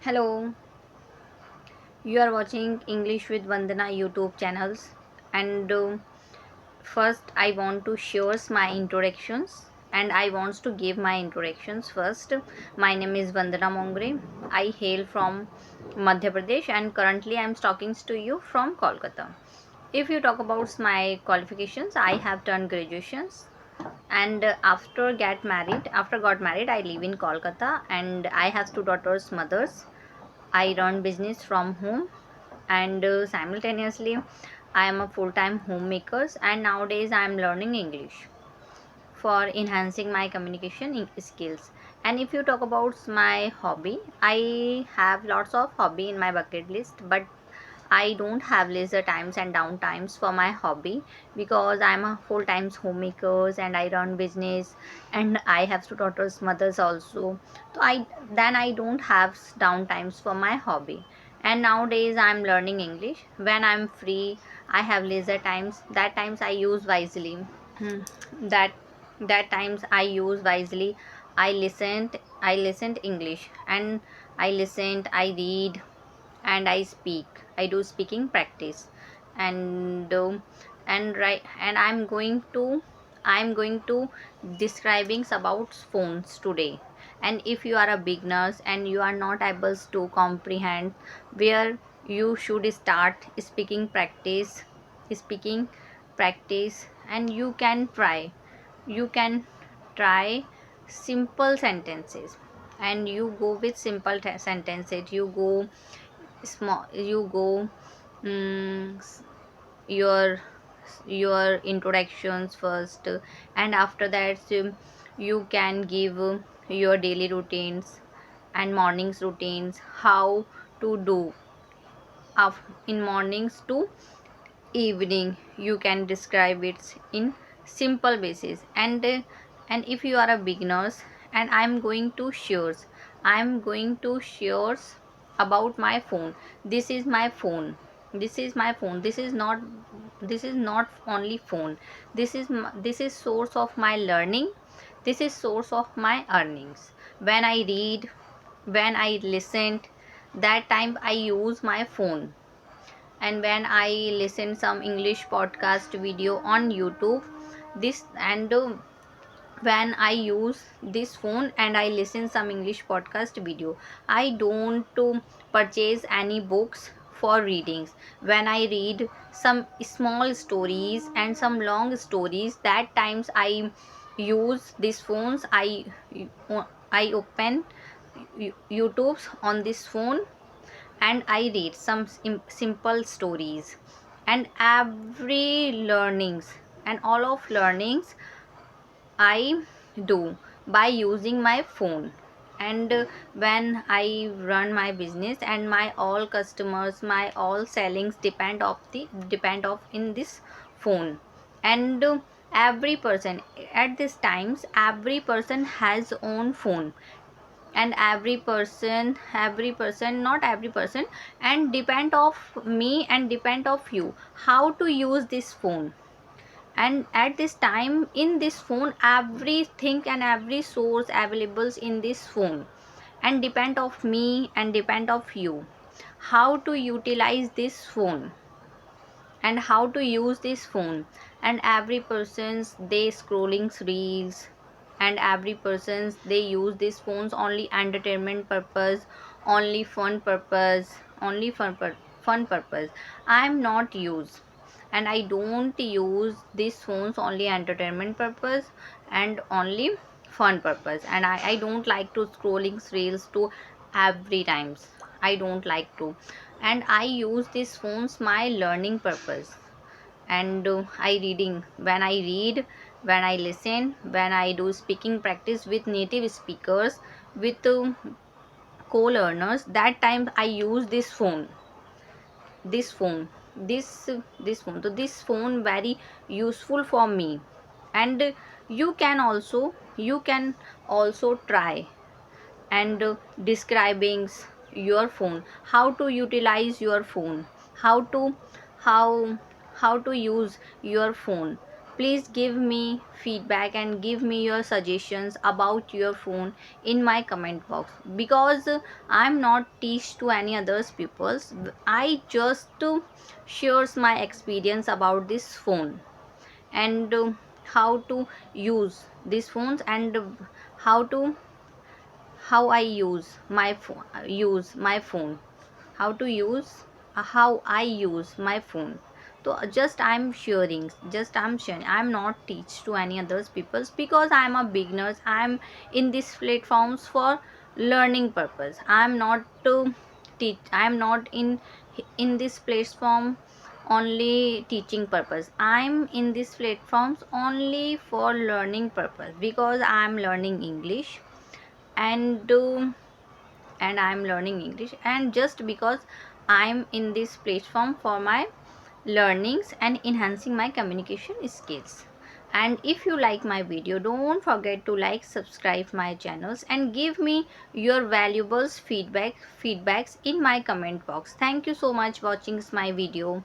Hello, you are watching English with Vandana YouTube channels, and first I want to share my introductions, and I want to give my introductions first. My name is Vandana Mongre. I hail from Madhya Pradesh, and currently I am talking to you from Kolkata. If you talk about my qualifications, I have done graduations, and after got married, I live in Kolkata, and I have two daughters mothers. I run business from home, and simultaneously I am a full-time homemaker, and nowadays I am learning English for enhancing my communication skills. And if you talk about my hobby, I have lots of hobby in my bucket list, but I don't have leisure times and down times for my hobby because I'm a full-time homemaker and I run business, and I have two daughters mothers also. So I don't have down times for my hobby. And nowadays I'm learning English. When I'm free, I have leisure times. That times I use wisely. Hmm. that that times I use wisely. I listened English, and I read, and I speak. I do speaking practice, and right, and I'm going to describing about phones today. And if you are a beginner and you are not able to comprehend where you should start speaking practice, and you can try simple sentences, and you go with simple sentences. You go your your introductions first, and after that you can give your daily routines and mornings routines, how to do in mornings to evening. You can describe it in simple basis. And if you are a beginners, and I'm going to share about my phone. This is my phone this is not only phone. This is source of my learning. This is source of my earnings. When I read, when I listen, that time I use my phone. And when I listen some English podcast video on YouTube, this and when I use this phone and I listen some English podcast video, I don't purchase any books for readings. When I read some small stories and some long stories, that times I use these phones. I open YouTube's on this phone, and I read some simple stories. And every learnings and all of learnings I do by using my phone. And when I run my business, and my all customers, my all sellings depend of in this phone. And every person has own phone. And every person, not every person, and depend of me and depend of you how to use this phone. And at this time, in this phone, everything and every source available in this phone, and depend of me and depend of you how to utilize this phone and how to use this phone. And every person's they scrolling reels, and every person's they use these phones only entertainment purpose, only fun purpose. I'm not use, and I don't use these phones only entertainment purpose and only fun purpose. And I don't like to scrolling reels to every times. I don't like to. And I use these phones my learning purpose. And I reading, when I read, when I listen, when I do speaking practice with native speakers, with co-learners, that time I use this phone this phone. So this phone very useful for me. And you can also try, and describing your phone, how to utilize your phone, how to how how to use your phone. please give me feedback and give me your suggestions about your phone in my comment box, because I'm not teach to any others peoples. I just shares my experience about this phone, and how to use these phones, and how to how I use my phone, how to use how I use my phone. So just I'm sharing, I'm not teach to any others peoples, because I'm a beginner. I'm in these platforms for learning purpose. I'm not to teach. I'm not in this platform only teaching purpose. I'm in these platforms only for learning purpose, because I'm learning English, and I'm learning English, and just because I'm in this platform for my learnings and enhancing my communication skills. And if you like my video, don't forget to like, subscribe my channels, and give me your valuable feedbacks in my comment box. Thank you so much watching my video.